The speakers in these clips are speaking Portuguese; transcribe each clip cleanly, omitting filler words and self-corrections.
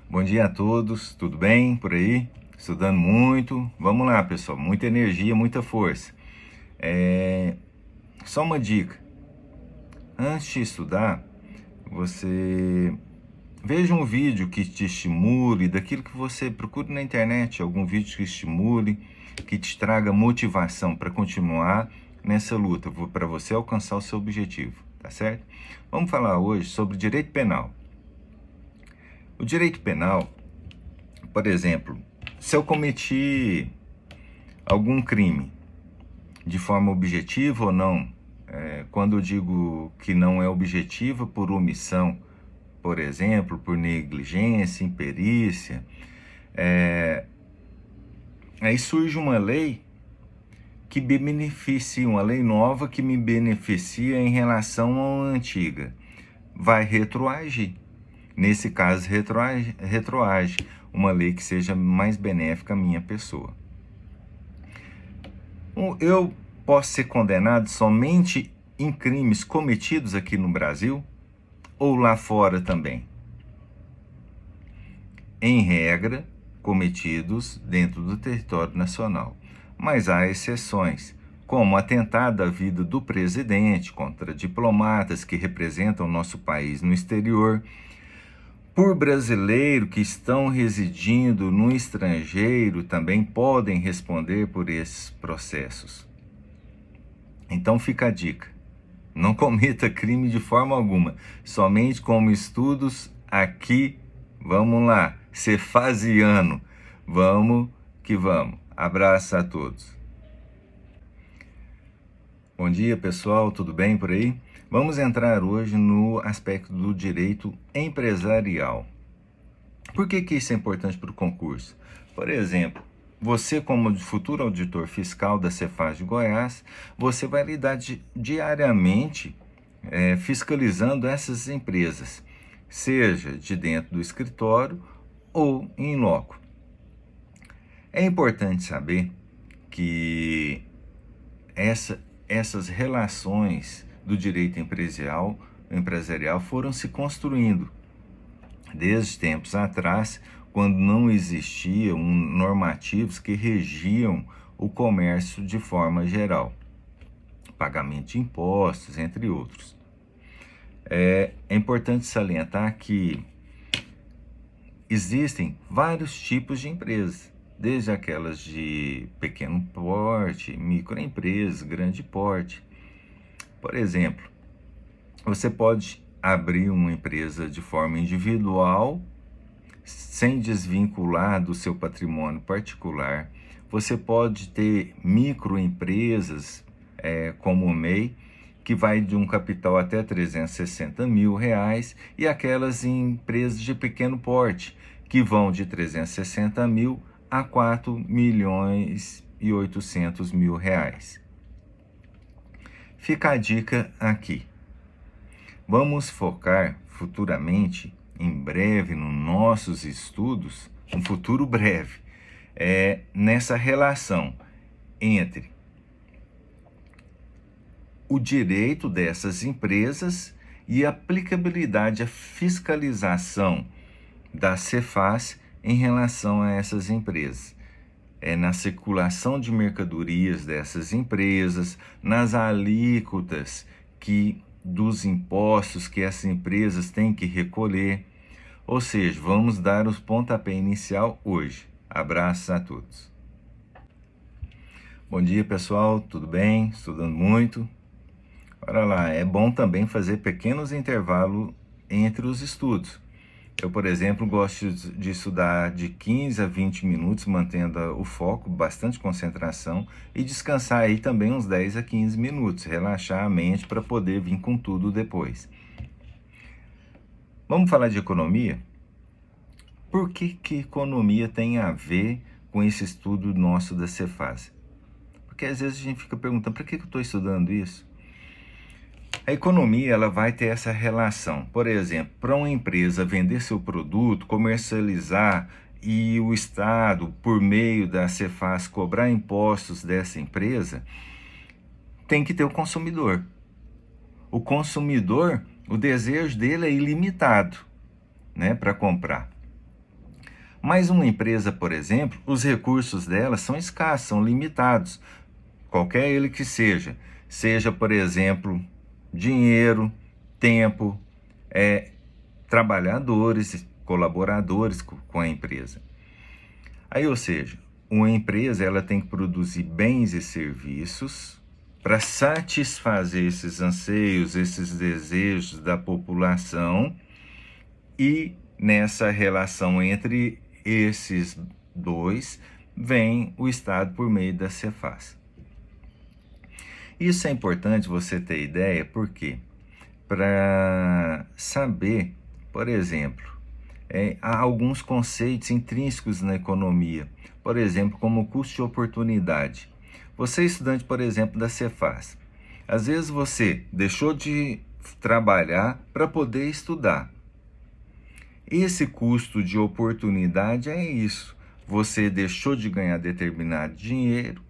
Bom dia a todos, tudo bem por aí? Estudando muito? Vamos lá, pessoal, muita energia, muita força. Só uma dica: antes de estudar, você veja um vídeo que te estimule, daquilo que você procure na internet, algum vídeo que estimule, que te traga motivação para continuar nessa luta, para você alcançar o seu objetivo, tá certo? Vamos falar hoje sobre direito penal. O direito penal, por exemplo, se eu cometi algum crime de forma objetiva ou não, quando eu digo que não é objetiva, por omissão, por exemplo, por negligência, imperícia, aí surge uma lei que me beneficia, uma lei nova que me beneficia em relação à antiga. Vai retroagir. Nesse caso, retroage uma lei que seja mais benéfica à minha pessoa. Eu posso ser condenado somente em crimes cometidos aqui no Brasil ou lá fora também? Em regra, cometidos dentro do território nacional. Mas há exceções, como atentado à vida do presidente contra diplomatas que representam nosso país no exterior, por brasileiros que estão residindo no estrangeiro também podem responder por esses processos. Então fica a dica: não cometa crime de forma alguma, somente como estudos aqui. Vamos lá, cefasiano, vamos que vamos. Abraço a todos. Bom dia, pessoal, tudo bem por aí? Vamos entrar hoje no aspecto do direito empresarial. Por que isso é importante para o concurso? Por exemplo, você, como futuro auditor fiscal da Cefaz de Goiás, você vai lidar diariamente fiscalizando essas empresas, seja de dentro do escritório ou em loco. É importante saber que essas relações do direito empresarial foram se construindo desde tempos atrás, quando não existiam normativos que regiam o comércio de forma geral, pagamento de impostos, entre outros. É importante salientar que existem vários tipos de empresas, desde aquelas de pequeno porte, microempresas, grande porte. Por exemplo, você pode abrir uma empresa de forma individual, sem desvincular do seu patrimônio particular. Você pode ter microempresas, como o MEI, que vai de um capital até R$360 mil, e aquelas empresas de pequeno porte, que vão de 360 mil a R$4.800.000. Fica a dica aqui. Vamos focar futuramente, em breve, nos nossos estudos, um futuro breve, nessa relação entre o direito dessas empresas e a aplicabilidade, a fiscalização da Cefaz em relação a essas empresas. Na circulação de mercadorias dessas empresas, nas alíquotas dos impostos que essas empresas têm que recolher. Ou seja, vamos dar os pontapé inicial hoje. Abraços a todos. Bom dia, pessoal, tudo bem? Estudando muito? Olha lá, é bom também fazer pequenos intervalos entre os estudos. Eu, por exemplo, gosto de estudar de 15 a 20 minutos, mantendo o foco, bastante concentração, e descansar aí também uns 10 a 15 minutos, relaxar a mente para poder vir com tudo depois. Vamos falar de economia? Por que economia tem a ver com esse estudo nosso da Cefaz? Porque às vezes a gente fica perguntando, para que eu estou estudando isso? A economia, ela vai ter essa relação. Por exemplo, para uma empresa vender seu produto, comercializar, e o Estado, por meio da Cefaz, cobrar impostos dessa empresa, tem que ter o consumidor. O consumidor, o desejo dele é ilimitado, para comprar. Mas uma empresa, por exemplo, os recursos dela são escassos, são limitados, qualquer ele que seja. Seja, por exemplo, dinheiro, tempo, trabalhadores, colaboradores com a empresa. Aí, ou seja, uma empresa ela tem que produzir bens e serviços para satisfazer esses anseios, esses desejos da população, e nessa relação entre esses dois vem o Estado por meio da Cefaz. Isso é importante você ter ideia, porque para saber, por exemplo, há alguns conceitos intrínsecos na economia, por exemplo, como o custo de oportunidade. Você é estudante, por exemplo, da Cefaz. Às vezes você deixou de trabalhar para poder estudar. Esse custo de oportunidade é isso. Você deixou de ganhar determinado dinheiro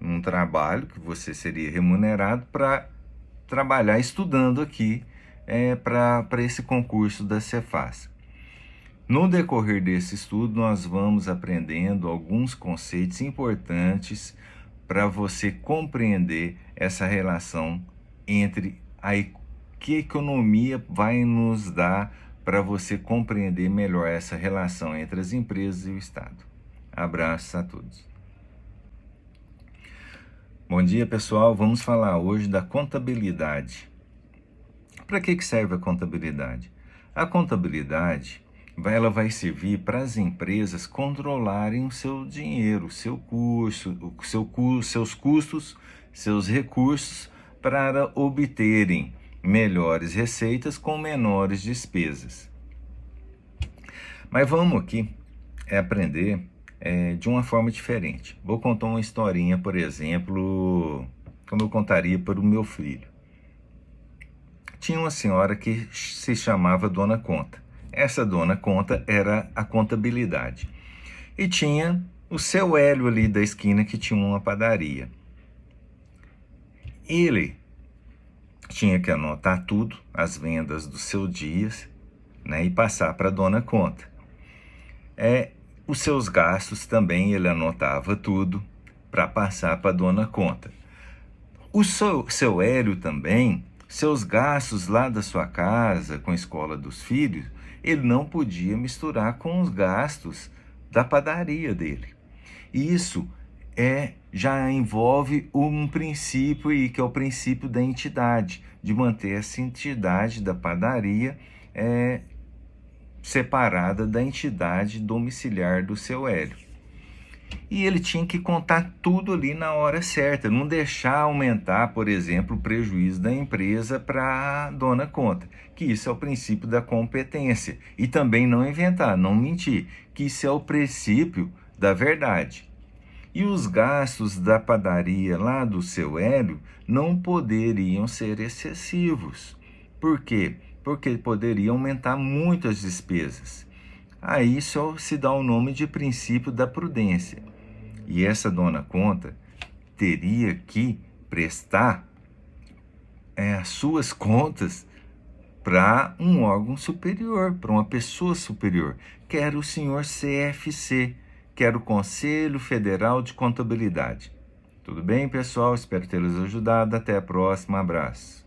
num trabalho que você seria remunerado para trabalhar estudando aqui para esse concurso da Cefaz. No decorrer desse estudo, nós vamos aprendendo alguns conceitos importantes para você compreender essa relação entre que a economia vai nos dar para você compreender melhor essa relação entre as empresas e o Estado. Abraços a todos. Bom dia, pessoal. Vamos falar hoje da contabilidade. Para que serve a contabilidade? A contabilidade ela vai servir para as empresas controlarem o seu dinheiro, o seu curso, seus custos, seus recursos, para obterem melhores receitas com menores despesas. Mas vamos aqui aprender de uma forma diferente. Vou contar uma historinha, por exemplo, como eu contaria para o meu filho. Tinha uma senhora que se chamava Dona Conta. Essa Dona Conta era a contabilidade. E tinha o seu Hélio ali da esquina, que tinha uma padaria. Ele tinha que anotar tudo, as vendas dos seus dias, né, e passar para a Dona Conta. Os seus gastos também ele anotava tudo para passar para a Dona Conta. O seu Hélio também, seus gastos lá da sua casa, com a escola dos filhos, ele não podia misturar com os gastos da padaria dele. Isso já envolve um princípio aí, que é o princípio da entidade, de manter essa entidade da padaria separada da entidade domiciliar do seu Hélio. E ele tinha que contar tudo ali na hora certa, não deixar aumentar, por exemplo, o prejuízo da empresa para a Dona Conta, que isso é o princípio da competência. E também não inventar, não mentir, que isso é o princípio da verdade. E os gastos da padaria lá do seu Hélio não poderiam ser excessivos. Por quê? Porque poderia aumentar muito as despesas. Aí só se dá o nome de princípio da prudência. E essa Dona Conta teria que prestar as suas contas para um órgão superior, para uma pessoa superior, que era o senhor CFC, que era o Conselho Federal de Contabilidade. Tudo bem, pessoal? Espero tê-los ajudado. Até a próxima. Abraço.